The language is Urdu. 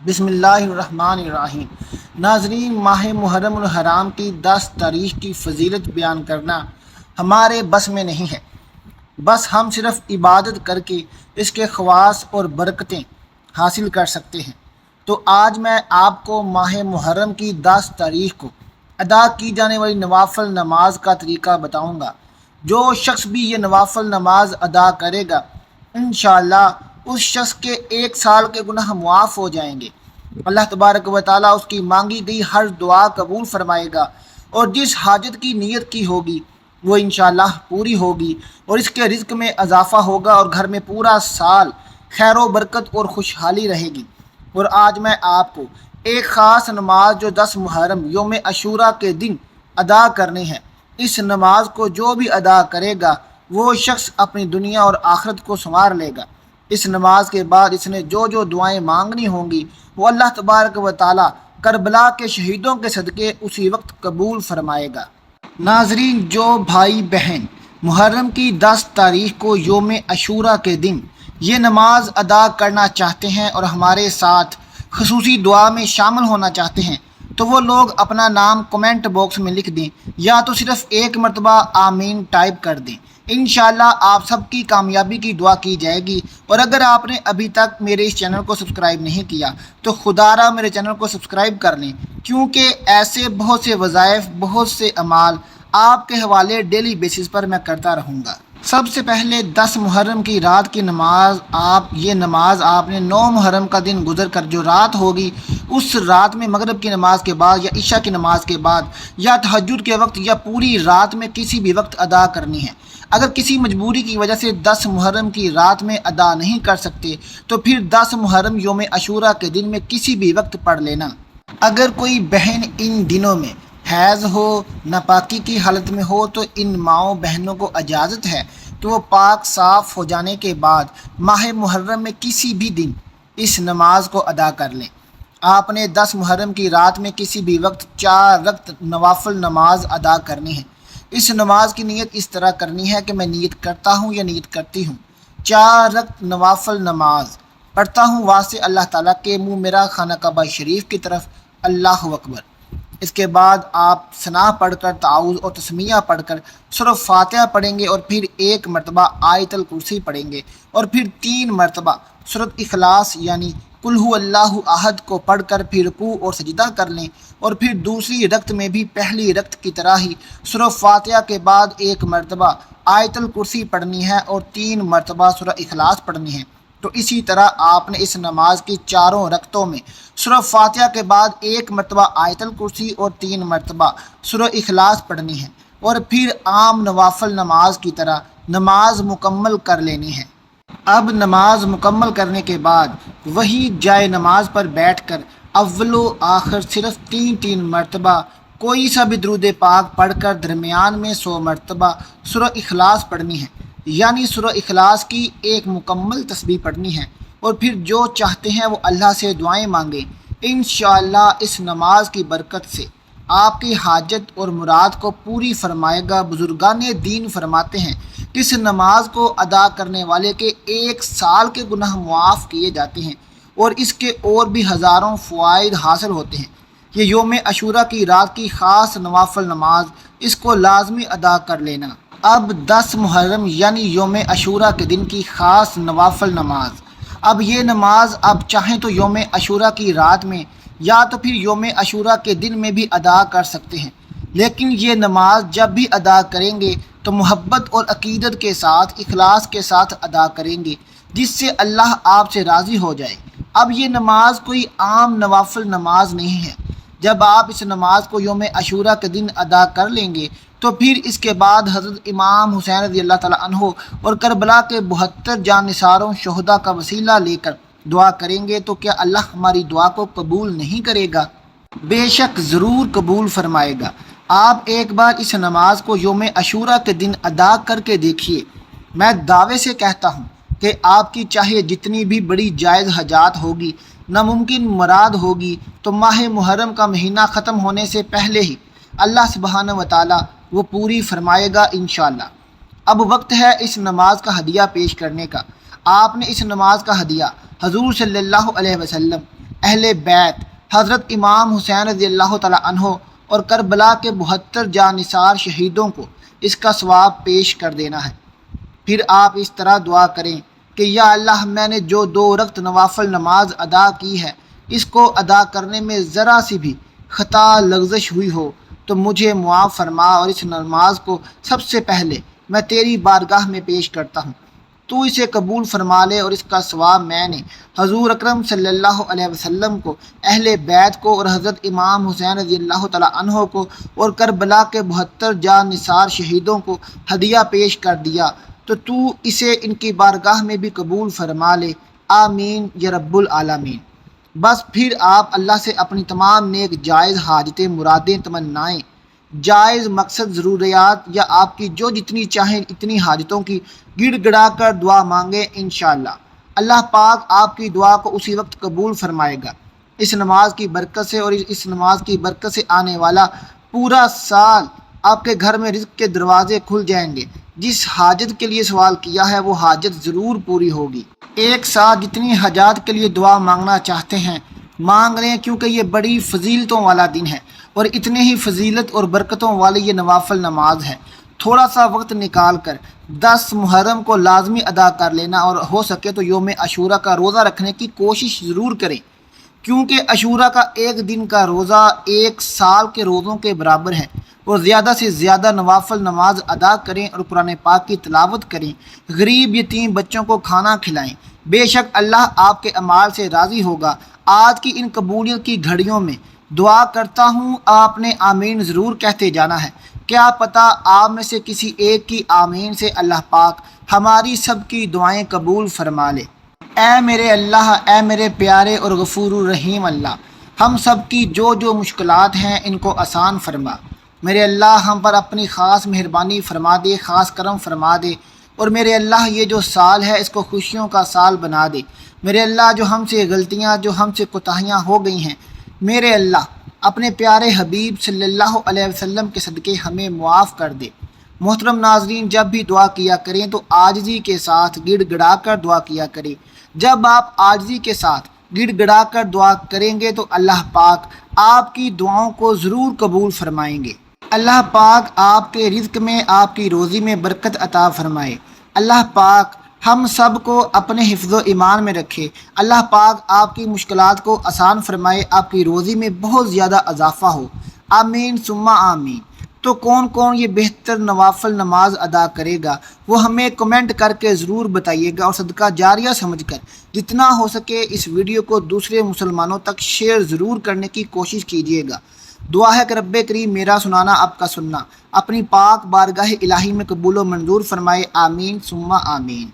بسم اللہ الرحمن الرحیم۔ ناظرین، ماہ محرم الحرام کی 10 تاریخ کی فضیلت بیان کرنا ہمارے بس میں نہیں ہے، بس ہم صرف عبادت کر کے اس کے خواص اور برکتیں حاصل کر سکتے ہیں۔ تو آج میں آپ کو ماہ محرم کی 10 تاریخ کو ادا کی جانے والی نوافل نماز کا طریقہ بتاؤں گا۔ جو شخص بھی یہ نوافل نماز ادا کرے گا، انشاءاللہ اس شخص کے 1 سال کے گناہ معاف ہو جائیں گے۔ اللہ تبارک و تعالیٰ اس کی مانگی گئی ہر دعا قبول فرمائے گا، اور جس حاجت کی نیت کی ہوگی وہ انشاءاللہ پوری ہوگی، اور اس کے رزق میں اضافہ ہوگا، اور گھر میں پورا سال خیر و برکت اور خوشحالی رہے گی۔ اور آج میں آپ کو ایک خاص نماز جو 10 محرم یوم عاشوراء کے دن ادا کرنی ہے، اس نماز کو جو بھی ادا کرے گا وہ شخص اپنی دنیا اور آخرت کو سنوار لے گا۔ اس نماز کے بعد اس نے جو دعائیں مانگنی ہوں گی وہ اللہ تبارک و تعالیٰ کربلا کے شہیدوں کے صدقے اسی وقت قبول فرمائے گا۔ ناظرین، جو بھائی بہن محرم کی 10 تاریخ کو یوم عاشوراء کے دن یہ نماز ادا کرنا چاہتے ہیں اور ہمارے ساتھ خصوصی دعا میں شامل ہونا چاہتے ہیں، تو وہ لوگ اپنا نام کمنٹ باکس میں لکھ دیں، یا تو صرف ایک مرتبہ آمین ٹائپ کر دیں۔ انشاءاللہ آپ سب کی کامیابی کی دعا کی جائے گی۔ اور اگر آپ نے ابھی تک میرے اس چینل کو سبسکرائب نہیں کیا تو خدا را میرے چینل کو سبسکرائب کر لیں، کیونکہ ایسے بہت سے وظائف، بہت سے اعمال آپ کے حوالے ڈیلی بیسس پر میں کرتا رہوں گا۔ سب سے پہلے 10 محرم کی رات کی نماز آپ نے 9 محرم کا دن گزر کر جو رات ہوگی اس رات میں مغرب کی نماز کے بعد یا عشاء کی نماز کے بعد یا تہجد کے وقت یا پوری رات میں کسی بھی وقت ادا کرنی ہے۔ اگر کسی مجبوری کی وجہ سے 10 محرم کی رات میں ادا نہیں کر سکتے تو پھر 10 محرم یوم عاشوراء کے دن میں کسی بھی وقت پڑھ لینا۔ اگر کوئی بہن ان دنوں میں حیض ہو، ناپاکی کی حالت میں ہو، تو ان ماؤں بہنوں کو اجازت ہے کہ وہ پاک صاف ہو جانے کے بعد ماہ محرم میں کسی بھی دن اس نماز کو ادا کر لیں۔ آپ نے 10 محرم کی رات میں کسی بھی وقت 4 رکعت نوافل نماز ادا کرنی ہے۔ اس نماز کی نیت اس طرح کرنی ہے کہ میں نیت کرتا ہوں یا نیت کرتی ہوں 4 رکعت نوافل نماز پڑھتا ہوں واسطے اللہ تعالیٰ کے منہ میرا خانہ کعبہ شریف کی طرف، اللہ اکبر۔ اس کے بعد آپ ثنا پڑھ کر، تعوذ اور تسمیہ پڑھ کر سورہ فاتحہ پڑھیں گے، اور پھر 1 مرتبہ آیت الکرسی پڑھیں گے، اور پھر 3 مرتبہ سورۃ اخلاص یعنی قل هو اللہ احد کو پڑھ کر پھر رکوع اور سجدہ کر لیں، اور پھر دوسری رکعت میں بھی پہلی رکعت کی طرح ہی سورہ فاتحہ کے بعد 1 مرتبہ آیت الکرسی پڑھنی ہے اور 3 مرتبہ سورہ اخلاص پڑھنی ہے۔ تو اسی طرح آپ نے اس نماز کی 4 رکعتوں میں سورہ فاتحہ کے بعد 1 مرتبہ آیت الکرسی اور 3 مرتبہ سورہ اخلاص پڑھنی ہے، اور پھر عام نوافل نماز کی طرح نماز مکمل کر لینی ہے۔ اب نماز مکمل کرنے کے بعد وہی جائے نماز پر بیٹھ کر اول و آخر صرف 3 مرتبہ کوئی سا بھی درود پاک پڑھ کر درمیان میں 100 مرتبہ سورہ اخلاص پڑھنی ہے، یعنی سورہ اخلاص کی ایک مکمل تسبیح پڑھنی ہے، اور پھر جو چاہتے ہیں وہ اللہ سے دعائیں مانگیں۔ انشاءاللہ اس نماز کی برکت سے آپ کی حاجت اور مراد کو پوری فرمائے گا۔ بزرگان دین فرماتے ہیں کہ اس نماز کو ادا کرنے والے کے 1 سال کے گناہ معاف کیے جاتے ہیں، اور اس کے اور بھی ہزاروں فوائد حاصل ہوتے ہیں۔ یہ یوم عاشوراء کی رات کی خاص نوافل نماز، اس کو لازمی ادا کر لینا۔ اب 10 محرم یعنی یوم عاشوراء کے دن کی خاص نوافل نماز۔ اب یہ نماز آپ چاہیں تو یوم عاشوراء کی رات میں یا تو پھر یوم عاشوراء کے دن میں بھی ادا کر سکتے ہیں، لیکن یہ نماز جب بھی ادا کریں گے تو محبت اور عقیدت کے ساتھ، اخلاص کے ساتھ ادا کریں گے، جس سے اللہ آپ سے راضی ہو جائے۔ اب یہ نماز کوئی عام نوافل نماز نہیں ہے۔ جب آپ اس نماز کو یوم عاشوراء کے دن ادا کر لیں گے تو پھر اس کے بعد حضرت امام حسین رضی اللہ تعالیٰ عنہ اور کربلا کے 72 جان نثاروں شہداء کا وسیلہ لے کر دعا کریں گے، تو کیا اللہ ہماری دعا کو قبول نہیں کرے گا؟ بے شک ضرور قبول فرمائے گا۔ آپ ایک بار اس نماز کو یوم عاشوراء کے دن ادا کر کے دیکھیے۔ میں دعوے سے کہتا ہوں کہ آپ کی چاہے جتنی بھی بڑی جائز حاجات ہوگی، ناممکن مراد ہوگی، تو ماہ محرم کا مہینہ ختم ہونے سے پہلے ہی اللہ سبحانہ و تعالیٰ وہ پوری فرمائے گا انشاءاللہ۔ اب وقت ہے اس نماز کا ہدیہ پیش کرنے کا۔ آپ نے اس نماز کا ہدیہ حضور صلی اللہ علیہ وسلم اہل بیت حضرت امام حسین رضی اللہ تعالیٰ عنہ اور کربلا کے 72 جانثار شہیدوں کو اس کا ثواب پیش کر دینا ہے۔ پھر آپ اس طرح دعا کریں کہ یا اللہ، میں نے جو 2 رکعت نوافل نماز ادا کی ہے، اس کو ادا کرنے میں ذرا سی بھی خطا لغزش ہوئی ہو تو مجھے معاف فرما، اور اس نماز کو سب سے پہلے میں تیری بارگاہ میں پیش کرتا ہوں، تو اسے قبول فرما لے، اور اس کا ثواب میں نے حضور اکرم صلی اللہ علیہ وسلم کو، اہل بیت کو، اور حضرت امام حسین رضی اللہ تعالیٰ عنہ کو، اور کربلا کے 72 جانثار شہیدوں کو ہدیہ پیش کر دیا، تو اسے ان کی بارگاہ میں بھی قبول فرما لے، آمین یا رب العالمین۔ بس پھر آپ اللہ سے اپنی تمام نیک جائز حاجتیں، مرادیں، تمنائیں، جائز مقصد، ضروریات یا آپ کی جو جتنی چاہیں اتنی حاجتوں کی گڑ گڑا کر دعا مانگیں، انشاءاللہ اللہ پاک آپ کی دعا کو اسی وقت قبول فرمائے گا۔ اس نماز کی برکت سے اور اس نماز کی برکت سے آنے والا پورا سال آپ کے گھر میں رزق کے دروازے کھل جائیں گے۔ جس حاجت کے لیے سوال کیا ہے وہ حاجت ضرور پوری ہوگی۔ ایک ساتھ جتنی حاجات کے لیے دعا مانگنا چاہتے ہیں مانگ لیں، کیونکہ یہ بڑی فضیلتوں والا دن ہے، اور اتنے ہی فضیلت اور برکتوں والی یہ نوافل نماز ہے۔ تھوڑا سا وقت نکال کر 10 محرم کو لازمی ادا کر لینا، اور ہو سکے تو یوم عاشوراء کا روزہ رکھنے کی کوشش ضرور کریں، کیونکہ عاشوراء کا ایک دن کا روزہ 1 سال کے روزوں کے برابر ہے۔ اور زیادہ سے زیادہ نوافل نماز ادا کریں اور قرآن پاک کی تلاوت کریں، غریب یتیم بچوں کو کھانا کھلائیں، بے شک اللہ آپ کے اعمال سے راضی ہوگا۔ آج کی ان قبولیت کی گھڑیوں میں دعا کرتا ہوں آپ نے آمین ضرور کہتے جانا ہے، کیا پتہ آپ میں سے کسی ایک کی آمین سے اللہ پاک ہماری سب کی دعائیں قبول فرما لے۔ اے میرے اللہ، اے میرے پیارے اور غفور الرحیم اللہ، ہم سب کی جو مشکلات ہیں ان کو آسان فرما۔ میرے اللہ ہم پر اپنی خاص مہربانی فرما دے، خاص کرم فرما دے، اور میرے اللہ یہ جو سال ہے اس کو خوشیوں کا سال بنا دے۔ میرے اللہ جو ہم سے غلطیاں، جو ہم سے کوتاہیاں ہو گئی ہیں، میرے اللہ اپنے پیارے حبیب صلی اللہ علیہ وسلم کے صدقے ہمیں معاف کر دے۔ محترم ناظرین، جب بھی دعا کیا کریں تو عاجزی کے ساتھ گڑ گڑا کر دعا کیا کریں۔ جب آپ عاجزی کے ساتھ گڑ گڑا کر دعا کریں گے تو اللہ پاک آپ کی دعاؤں کو ضرور قبول فرمائیں گے۔ اللہ پاک آپ کے رزق میں، آپ کی روزی میں برکت عطا فرمائے۔ اللہ پاک ہم سب کو اپنے حفظ و ایمان میں رکھے۔ اللہ پاک آپ کی مشکلات کو آسان فرمائے، آپ کی روزی میں بہت زیادہ اضافہ ہو، آمین ثم آمین۔ تو کون کون یہ بہتر نوافل نماز ادا کرے گا وہ ہمیں کمنٹ کر کے ضرور بتائیے گا، اور صدقہ جاریہ سمجھ کر جتنا ہو سکے اس ویڈیو کو دوسرے مسلمانوں تک شیئر ضرور کرنے کی کوشش کیجیے گا۔ دعا ہے کہ رب کریم میرا سنانا آپ کا سننا اپنی پاک بارگاہ الہی میں قبول و منظور فرمائے، آمین ثم آمین۔